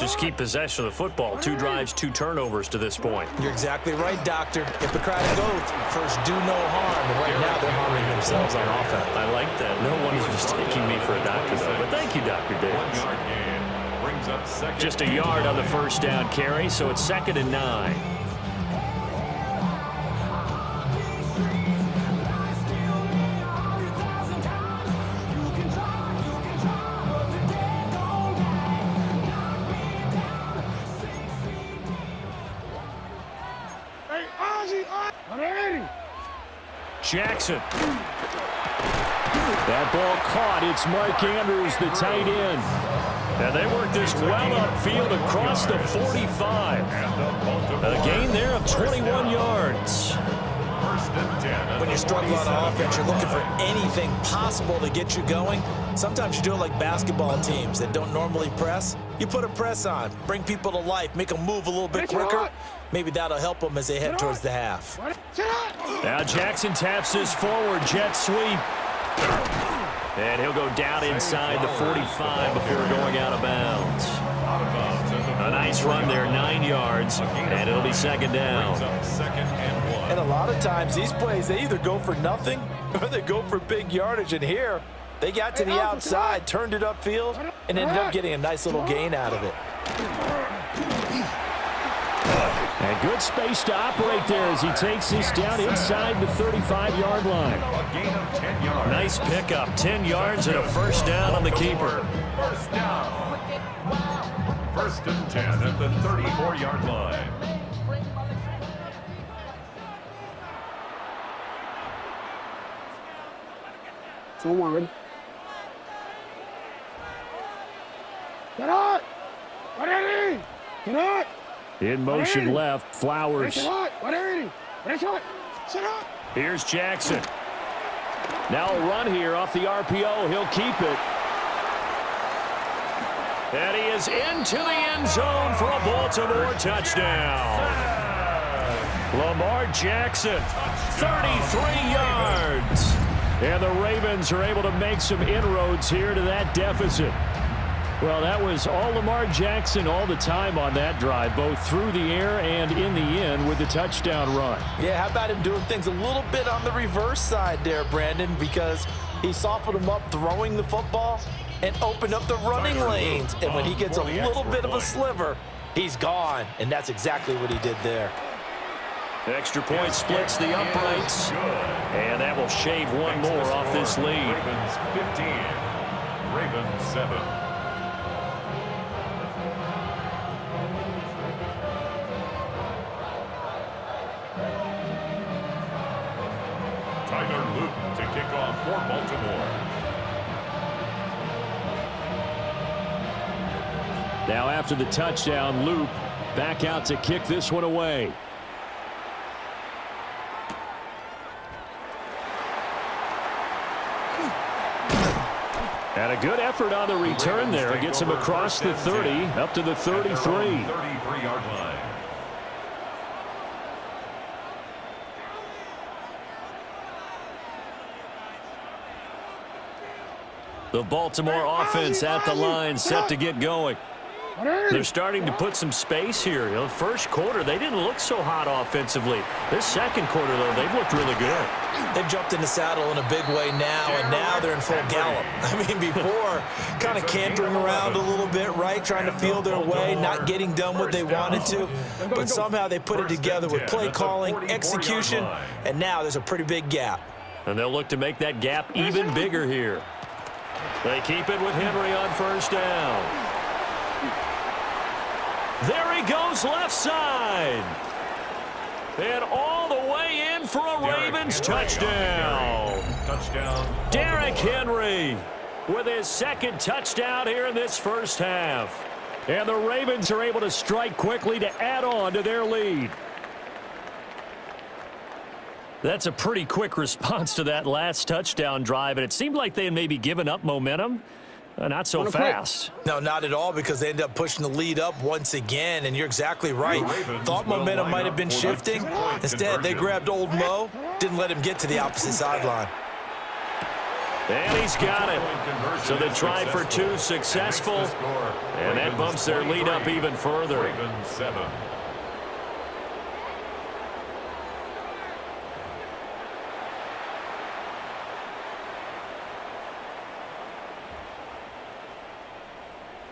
just keep possession of the football. 2 drives, 2 turnovers to this point. You're exactly right, Doctor. If the crowd goes, first do no harm. And right now they're harming themselves on offense. I like that. No one is mistaking me for a doctor, though. But thank you, Dr. Davis. Just a yard on the first down carry, so it's 2nd and 9. Jackson. That ball caught. It's Mark Andrews, the tight end. And they work this well upfield across the 45. A gain there of 21 yards. When you're struggling on offense, you're looking for anything possible to get you going. Sometimes you do it like basketball teams that don't normally press. You put a press on, bring people to life, make them move a little bit quicker. Maybe that'll help them as they head towards the half. Now Jackson taps this forward, jet sweep. And he'll go down inside the 45 before going out of bounds. A nice run there, 9 yards, and it'll be 2nd down. And a lot of times these plays, they either go for nothing or they go for big yardage. And here, they got to the outside, turned it upfield, and ended up getting a nice little gain out of it. And good space to operate there as he takes this down inside the 35-yard line. Nice pickup, 10 yards and a first down on the keeper. First down. 1st and 10 at the 34-yard line. Forward. Get out! Get out! In motion left, Flowers. Here's Jackson. Now a run here off the RPO. He'll keep it. And he is into the end zone for a Baltimore touchdown. Lamar Jackson, 33 yards. And the Ravens are able to make some inroads here to that deficit. Well, that was all Lamar Jackson all the time on that drive, both through the air and in the end with the touchdown run. Yeah, how about him doing things a little bit on the reverse side there, Brandon, because he softened him up throwing the football and opened up the running lanes. And when he gets a little bit of a sliver, he's gone. And that's exactly what he did there. Extra point splits the uprights, and that will shave one more off this lead. Ravens 15, Ravens 7. Tyler Luton to kick off for Baltimore. Now after the touchdown, Loop back out to kick this one away. And a good effort on the return there. Gets him across the 30, up to the 33. 33-yard line. The Baltimore offense at the line, set to get going. They're starting to put some space here. You know, first quarter, they didn't look so hot offensively. This second quarter, though, they've looked really good. They've jumped in the saddle in a big way now, and now they're in full gallop. I mean, before, kind of cantering around a little bit, right, trying to feel their way, not getting done what they wanted to. But somehow they put it together with play calling, execution, and now there's a pretty big gap. And they'll look to make that gap even bigger here. They keep it with Henry on first down. There he goes left side. And all the way in for a Ravens touchdown. Derrick Henry with his second touchdown here in this first half. And the Ravens are able to strike quickly to add on to their lead. That's a pretty quick response to that last touchdown drive, and it seemed like they had maybe given up momentum. Not so fast. No, not at all, because they ended up pushing the lead up once again, and you're exactly right. Thought momentum might have been shifting. Instead, they grabbed old Mo, didn't let him get to the opposite sideline. And he's got it. So the try for two successful, and that bumps their lead up even further. Ravens 7.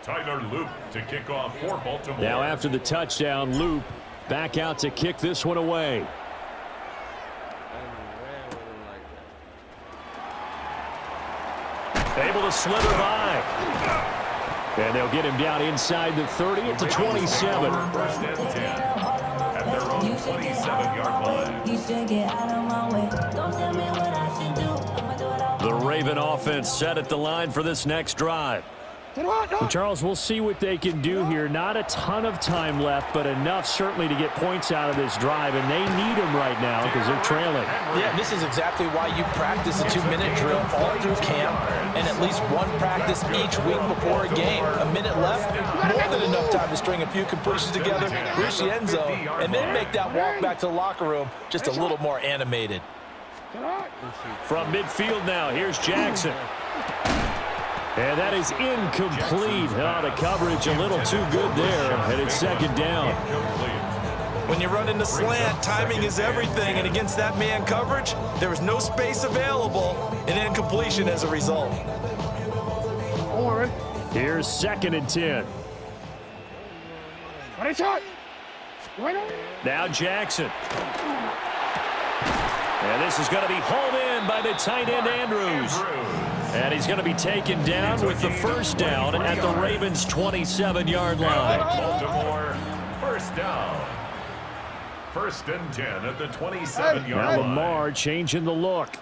Tyler Loop to kick off for Baltimore. Now after the touchdown, Loop back out to kick this one away. Able to slither by. And they'll get him down inside the 30 at the 27. First and 10 at their own 27-yard line. The Raven offense set at the line for this next drive. Well, Charles, we'll see what they can do here. Not a ton of time left, but enough certainly to get points out of this drive, and they need them right now because they're trailing. Yeah, this is exactly why you practice a 2-minute drill all through camp and at least one practice each week before a game. A minute left, more than enough time to string a few completions together, reach the end zone, and then make that walk back to the locker room just a little more animated. From midfield now, here's Jackson. And that is incomplete. Oh, the coverage a little too good there, and it's second down. When you run into slant, timing is everything, and against that man coverage, there was no space available, and incompletion as a result. Here's second and 10. Now Jackson. And this is going to be hauled in by the tight end Andrews. And he's going to be taken down with the first down at the Ravens' 27-yard line. Baltimore, first down. First and 10 at the 27-yard Now line. Lamar changing the look.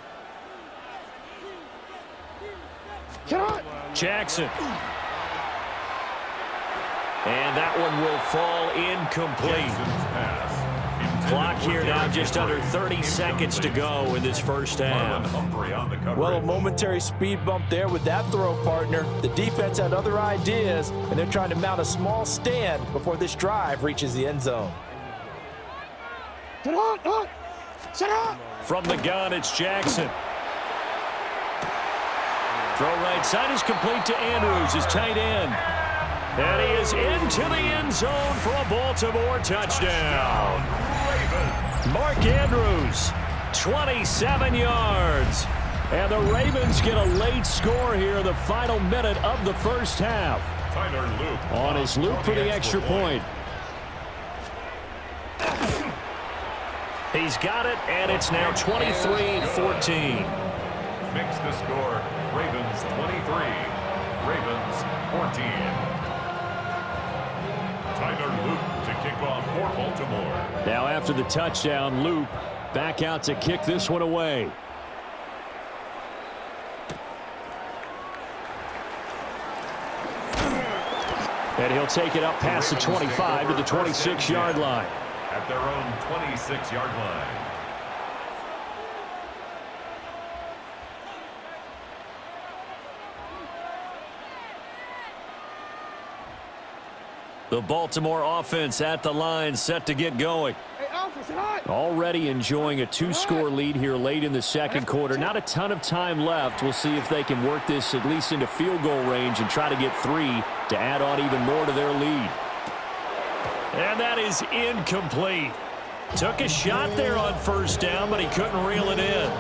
Jackson. And that one will fall incomplete. Jackson's pass. Clock here now just under 30 seconds to go in this first half. Humphrey on the coverage. Well, a momentary speed bump there with that throw, partner. The defense had other ideas, and they're trying to mount a small stand before this drive reaches the end zone. From the gun, it's Jackson. Throw right side is complete to Andrews, his tight end. And he is into the end zone for a Baltimore touchdown. Mark Andrews, 27 yards. And the Ravens get a late score here in the final minute of the first half. Tyler Loop On his loop for the extra point. He's got it, and it's now 23-14. Makes the score Ravens 23, Ravens 14. Tyler Loop to kick off for Baltimore. Now after the touchdown, Loop back out to kick this one away. And he'll take it up past the 25 to the 26-yard line. At their own 26-yard line. The Baltimore offense at the line, set to get going. Already enjoying a 2-score lead here late in the second quarter. Not a ton of time left. We'll see if they can work this at least into field goal range and try to get 3 to add on even more to their lead. And that is incomplete. Took a shot there on first down, but he couldn't reel it in.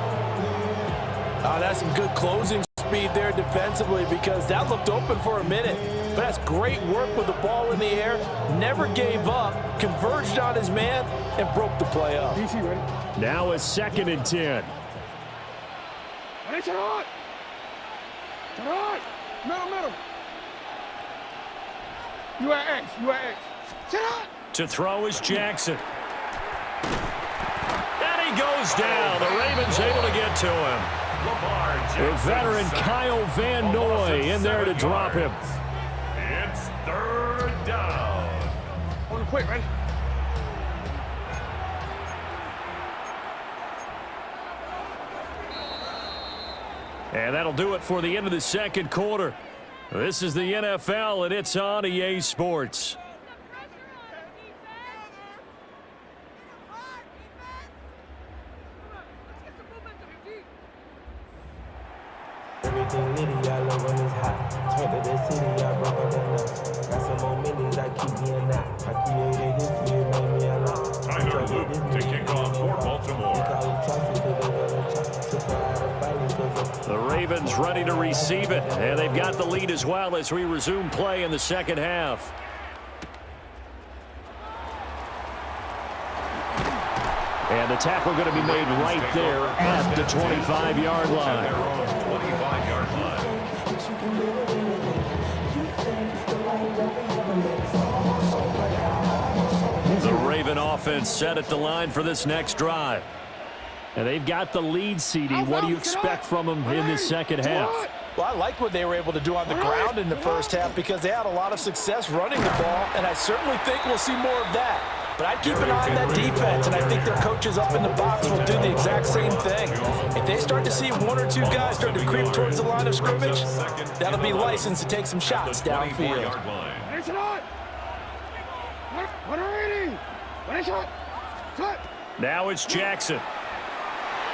That's some good closing speed there defensively because that looked open for a minute. But that's great work with the ball in the air. Never gave up, converged on his man, and broke the play up. Now a second and 10. Middle. You at X. To throw is Jackson. And he goes down. The Ravens able to get to him. Lamar The Jackson, veteran Kyle Van Noy in there to drop him. It's third down. On the quick, ready? And that'll do it for the end of the second quarter. This is the NFL, and it's on EA Sports. Tyler Luke to kick off for Baltimore. The Ravens ready to receive it, and they've got the lead as well as we resume play in the second half. And the tackle going to be made right there at the 25-yard line. Their own 25-yard line. The Raven offense set at the line for this next drive. And they've got the lead, CD. What do you expect from them in this second half? Well, I like what they were able to do on the ground in the first half because they had a lot of success running the ball, and I certainly think we'll see more of that. But I'd keep an eye on that defense, and I think their coaches up in the box will do the exact same thing. If they start to see one or two guys start to creep towards the line of scrimmage, that'll be licensed to take some shots downfield. Finish it on. What are ready? Finish it. Cut. Now it's Jackson.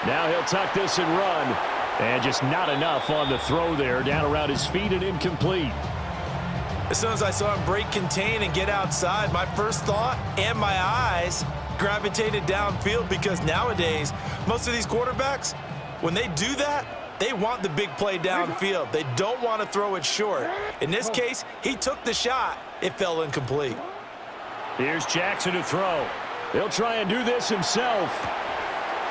Now he'll tuck this and run. And just not enough on the throw there. Down around his feet and incomplete. As soon as I saw him break contain and get outside, my first thought and my eyes gravitated downfield because nowadays, most of these quarterbacks, when they do that, they want the big play downfield. They don't want to throw it short. In this case, he took the shot. It fell incomplete. Here's Jackson to throw. He'll try and do this himself.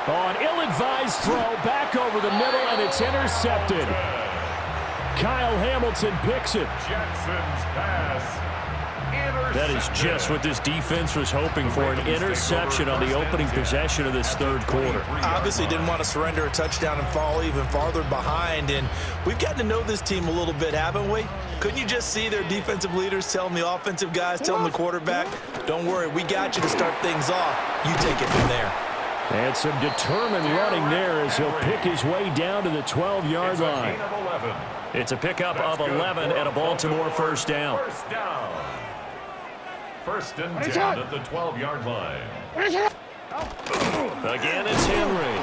Oh, an ill-advised throw back over the middle, and it's intercepted. Kyle Hamilton picks it. Jackson's pass. That is just what this defense was hoping for, an interception on the opening possession of this third quarter. Obviously didn't want to surrender a touchdown and fall even farther behind, and we've gotten to know this team a little bit, haven't we? Couldn't you just see their defensive leaders telling the offensive guys, telling the quarterback, don't worry, we got you to start things off. You take it from there. And some determined running there as he'll pick his way down to the 12-yard line. It's a pickup of 11 and a Baltimore first down. First down. First and 10 at the 12-yard line. Again, it's Henry.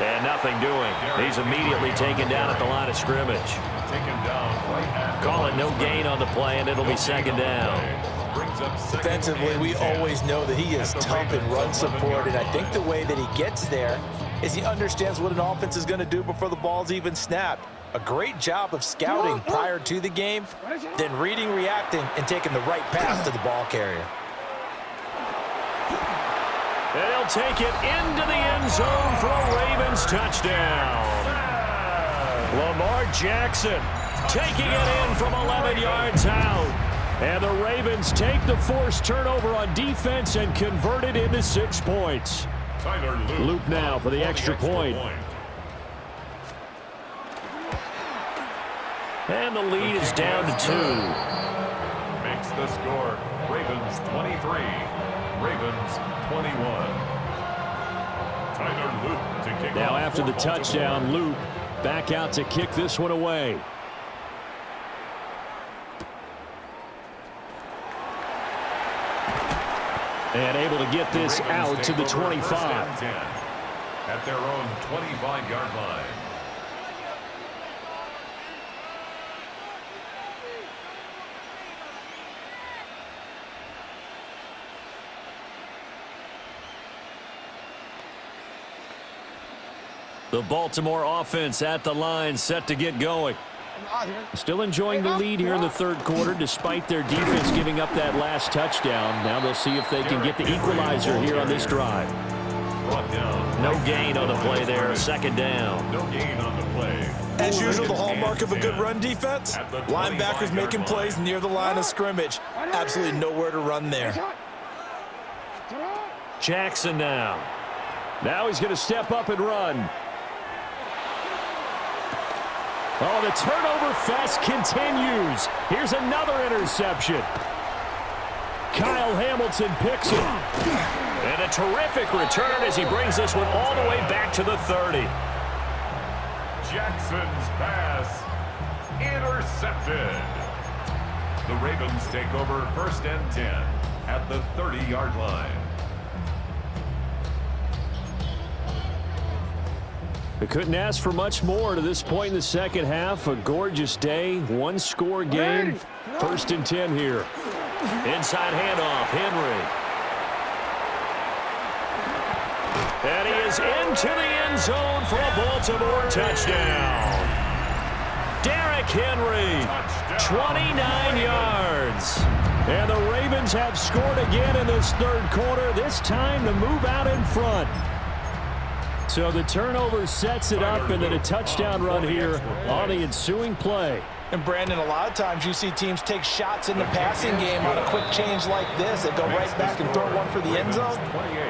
And nothing doing. He's immediately taken down at the line of scrimmage. Taken down right at Call it no gain on the play, and it'll be second down. Defensively, we always know that he is tough in run support, and I think the way that he gets there is he understands what an offense is going to do before the ball's even snapped. A great job of scouting prior to the game, then reading, reacting, and taking the right path to the ball carrier. They'll take it into the end zone for a Ravens touchdown. Lamar Jackson taking it in from 11 yards out. And the Ravens take the forced turnover on defense and convert it into 6 points. Luke now for the extra point. And the lead is down to 2. Makes the score Ravens 23, Ravens 21. Tyler Luke to kick Now off after the touchdown, Luke back out to kick this one away. And able to get this out to the 25. At their own 25-yard line. The Baltimore offense at the line, set to get going. Still enjoying the lead here in the third quarter, despite their defense giving up that last touchdown. Now they'll see if they can get the equalizer here on this drive. No gain on the play there, second down. No gain on the play. As usual, the hallmark of a good run defense, linebackers making plays near the line of scrimmage. Absolutely nowhere to run there. Jackson now. Now he's going to step up and run. Oh, the turnover fest continues. Here's another interception. Kyle Hamilton picks it. And a terrific return as he brings this one all the way back to the 30. Jackson's pass intercepted. The Ravens take over first and 10 at the 30-yard line. They couldn't ask for much more to this point in the second half. A gorgeous day, one-score game. First and 10 here. Inside handoff, Henry. And he is into the end zone for a Baltimore touchdown. Derrick Henry, 29 yards. And the Ravens have scored again in this third quarter, this time to move out in front. So the turnover sets it up, and then a touchdown run here on the ensuing play. And Brandon, a lot of times you see teams take shots in the passing game on a quick change like this. They go right back and throw one for the end zone.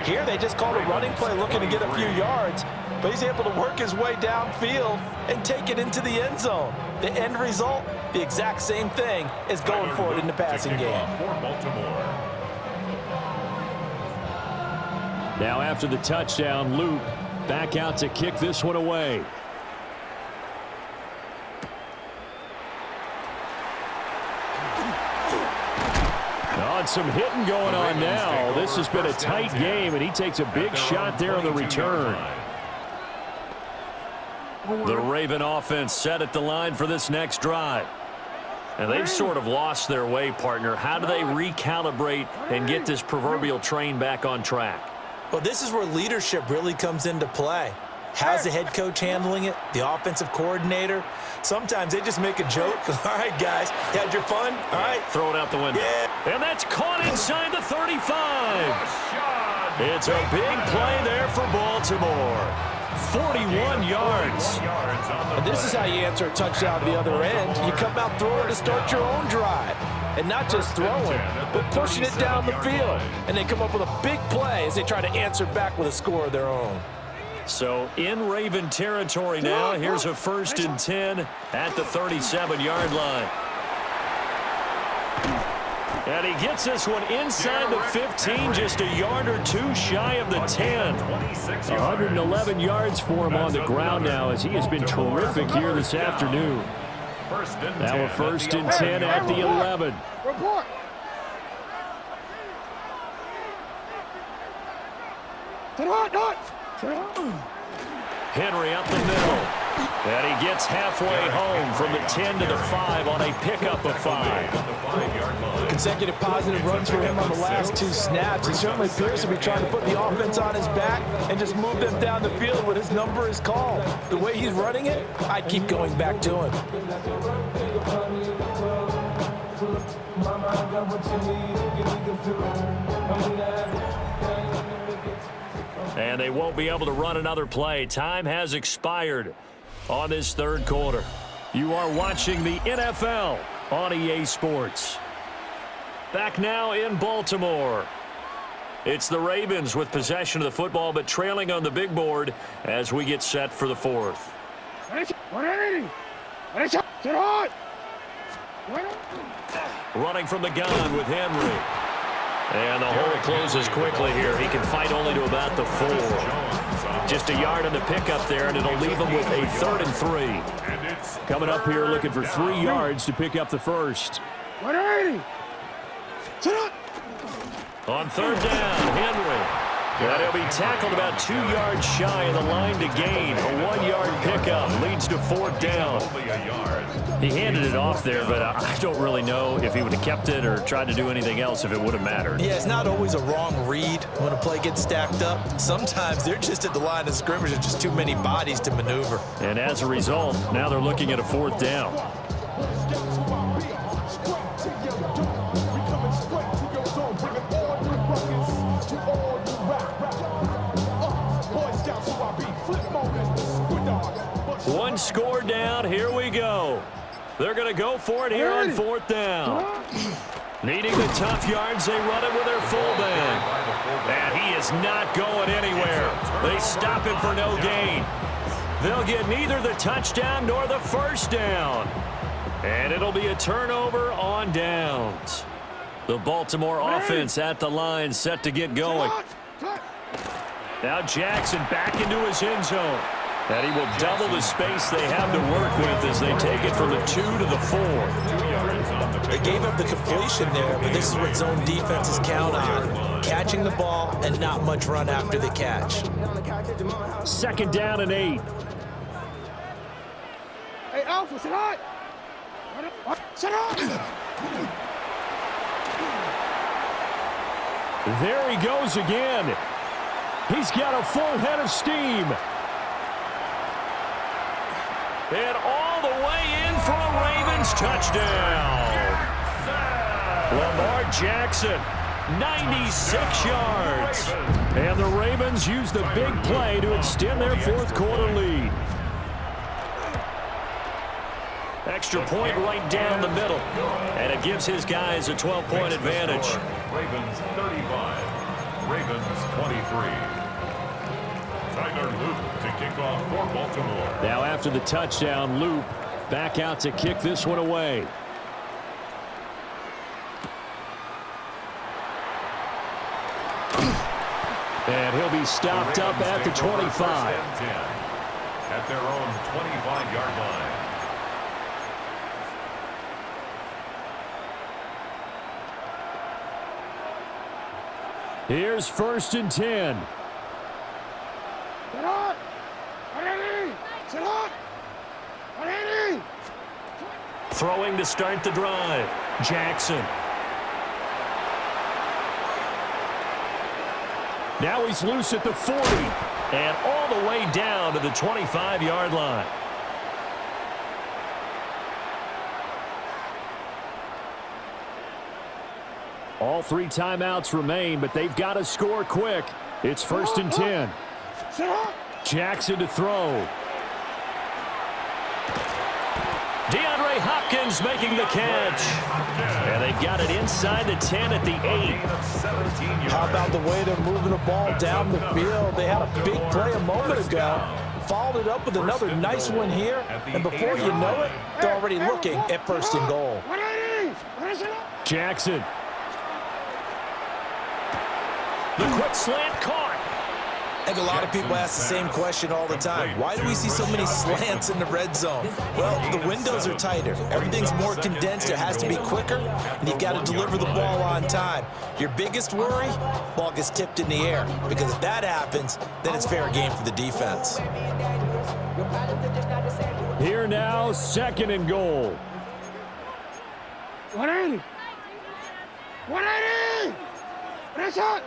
Here they just called a running play looking to get a few yards, but he's able to work his way downfield and take it into the end zone. The end result, the exact same thing as going for it in the passing game. Now after the touchdown, Luke back out to kick this one away. Some hitting going on now. This has been a tight game, and he takes a big shot there on the return. The Raven offense set at the line for this next drive. And they've sort of lost their way, partner. How do they recalibrate and get this proverbial train back on track? Well, this is where leadership really comes into play. How's the head coach handling it? The offensive coordinator? Sometimes they just make a joke. All right, guys, you had your fun? All right. Throw it out the window. Yeah. And that's caught inside the 35. It's a big play there for Baltimore. 41 yards. And this is how you answer a touchdown the other end. You come out throwing to start your own drive. And not just throwing, but pushing it down the field. And they come up with a big play as they try to answer back with a score of their own. So in Raven territory now, here's a 1st and 10 at the 37-yard line. And he gets this one inside the 15, just a yard or two shy of the 10. 111 yards for him on the ground now, as he has been terrific here this afternoon. Now a 1st and 10 at the 11. Henry up the middle. And he gets halfway home from the 10 to the 5 on a pickup of 5. Consecutive positive runs for him on the last 2 snaps. He certainly appears to be trying to put the offense on his back and just move them down the field when his number is called. The way he's running it, I'd keep going back to him. And they won't be able to run another play. Time has expired on this third quarter. You are watching the NFL on EA Sports. Back now in Baltimore. It's the Ravens with possession of the football, but trailing on the big board as we get set for the fourth. Running from the gun with Henry. And the hole closes quickly here. He can fight only to about the 4. Just a yard on the pickup there, and it'll leave him with a 3rd and 3. Coming up here looking for 3 yards to pick up the first. On 3rd down, Henry. And he'll be tackled about 2 yards shy of the line to gain. A 1-yard pickup leads to 4th down. He handed it off there, but I don't really know if he would have kept it or tried to do anything else if it would have mattered. Yeah, it's not always a wrong read when a play gets stacked up. Sometimes they're just at the line of scrimmage. There's just too many bodies to maneuver. And as a result, now they're looking at a 4th down. One score down. Here we go. They're going to go for it here on 4th down. Needing the tough yards, they run it with their fullback. And he is not going anywhere. They stop him for no gain. They'll get neither the touchdown nor the 1st down. And it'll be a turnover on downs. The Baltimore offense at the line, set to get going. Now Jackson back into his end zone. And he will double the space they have to work with as they take it from the 2 to the 4. They gave up the completion there, but this is what zone defenses count on. Catching the ball and not much run after the catch. 2nd down and 8. Hey, Alpha, sit on! Sit on! There he goes again. He's got a full head of steam. And all the way in for a Ravens touchdown. Lamar Jackson, 96 yards. And the Ravens use the big play to extend their fourth quarter lead. Extra point right down the middle. And it gives his guys a 12-point advantage. Ravens 35, Ravens 23. Tyler Loop to kick off for Baltimore. Now after the touchdown, Loop back out to kick this one away. And he'll be stopped up at the 25. At their own 25-yard line. Here's 1st and 10. Sit up! Ready! Sit up! Ready! Throwing to start the drive. Jackson. Now he's loose at the 40. And all the way down to the 25-yard line. All 3 timeouts remain, but they've got to score quick. It's 1st and 10. Jackson to throw. DeAndre Hopkins making the catch. And they've got it inside the 10 at the 8. How about the way they're moving the ball down the field? They had a big play a moment ago. Followed it up with another nice one here. And before you know it, they're already looking at 1st and goal. Jackson. The quick slant caught. I think a lot of people ask the same question all the time. Why do we see so many slants in the red zone? Well, the windows are tighter. Everything's more condensed. It has to be quicker, and you've got to deliver the ball on time. Your biggest worry, ball gets tipped in the air, because if that happens, then it's fair game for the defense. Here now, 2nd and goal. 180! 180! Press up!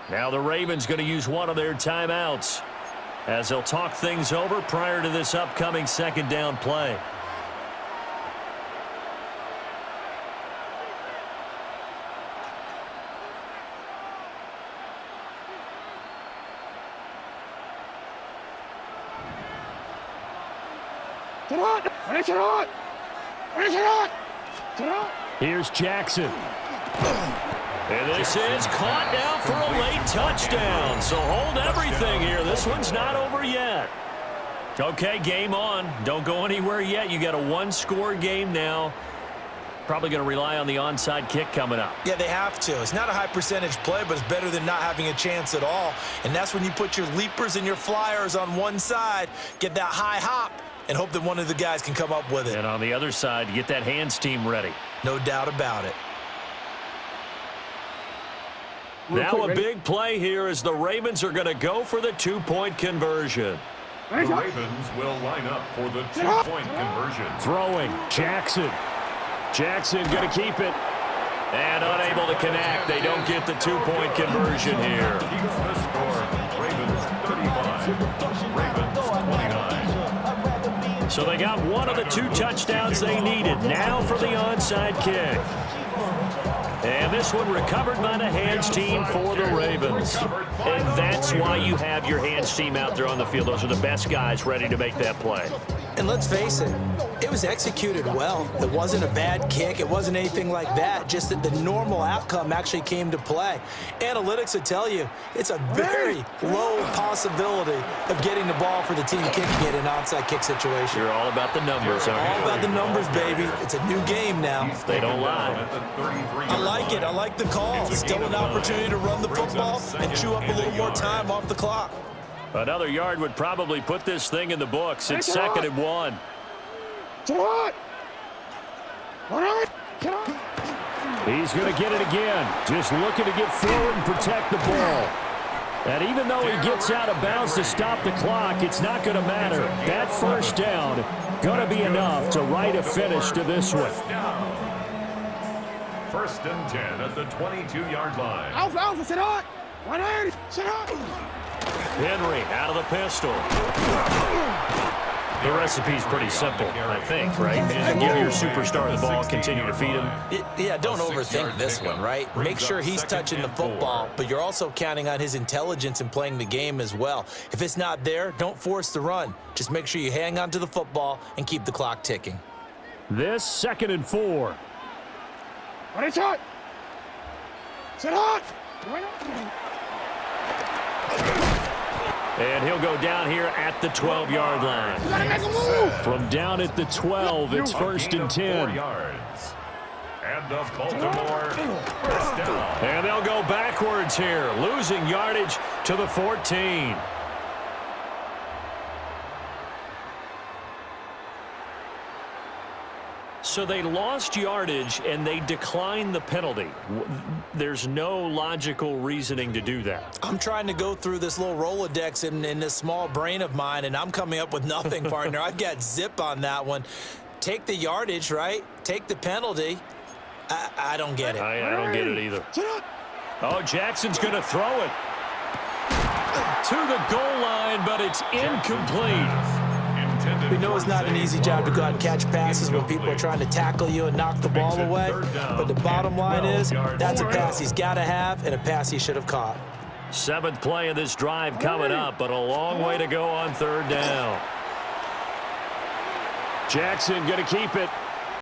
Now the Ravens going to use one of their timeouts as they'll talk things over prior to this upcoming 2nd down play. Here's Jackson. And this is caught now for a late touchdown. So hold everything here. This one's not over yet. Okay, game on. Don't go anywhere yet. You got a 1-score game now. Probably going to rely on the onside kick coming up. Yeah, they have to. It's not a high percentage play, but it's better than not having a chance at all. And that's when you put your leapers and your flyers on one side, get that high hop, and hope that one of the guys can come up with it. And on the other side, get that hands team ready. No doubt about it. Now a big play here as the Ravens are going to go for the 2-point conversion. The Ravens will line up for the 2-point conversion. Throwing, Jackson. Jackson going to keep it. And unable to connect. They don't get the 2-point conversion here. Keeps the score. Ravens 35, Ravens 29. So they got one of the 2 touchdowns they needed. Now for the onside kick. And this one recovered by the hands team for the Ravens. And that's why you have your hands team out there on the field. Those are the best guys ready to make that play. And let's face it, it was executed well. It wasn't a bad kick. It wasn't anything like that. Just that the normal outcome actually came to play. Analytics would tell you it's a very low possibility of getting the ball for the team kicking it in an onside kick situation. You're all about the numbers, aren't you? All about the numbers, baby. It's a new game now. They don't lie. I like it. I like the call. Still an opportunity to run the football and chew up a little more time off the clock. Another yard would probably put this thing in the books. It's 2nd and 1. He's going to get it again. Just looking to get forward and protect the ball. And even though he gets out of bounds to stop the clock, it's not going to matter. That 1st down going to be enough to write a finish to this one. First and 10 at the 22-yard line. Alpha, Alpha, sit hot. 180, sit hot. Henry out of the pistol. The recipe's pretty simple, I think, right? Give your superstar the ball, continue to feed him. Yeah, don't overthink this one, right? Make sure he's touching the football, but you're also counting on his intelligence in playing the game as well. If it's not there, don't force the run. Just make sure you hang on to the football and keep the clock ticking. This 2nd and 4. When it's hot. Sit hot. And he'll go down here at the 12-yard line. You gotta make a move. From down at the 12, it's 1st and 10. 4 yards. And the Baltimore first down. And they'll go backwards here, losing yardage to the 14. So they lost yardage, and they declined the penalty. There's no logical reasoning to do that. I'm trying to go through this little Rolodex in this small brain of mine, and I'm coming up with nothing, partner. I've got zip on that one. Take the yardage, right? Take the penalty. I don't get it. I don't get it either. Oh, Jackson's going to throw it to the goal line, but it's incomplete. We know it's not an easy job to go out and catch passes when people are trying to tackle you and knock the ball away. But the bottom line is, that's a pass he's got to have and a pass he should have caught. 7th play of this drive coming up, but a long way to go on 3rd down. Jackson going to keep it.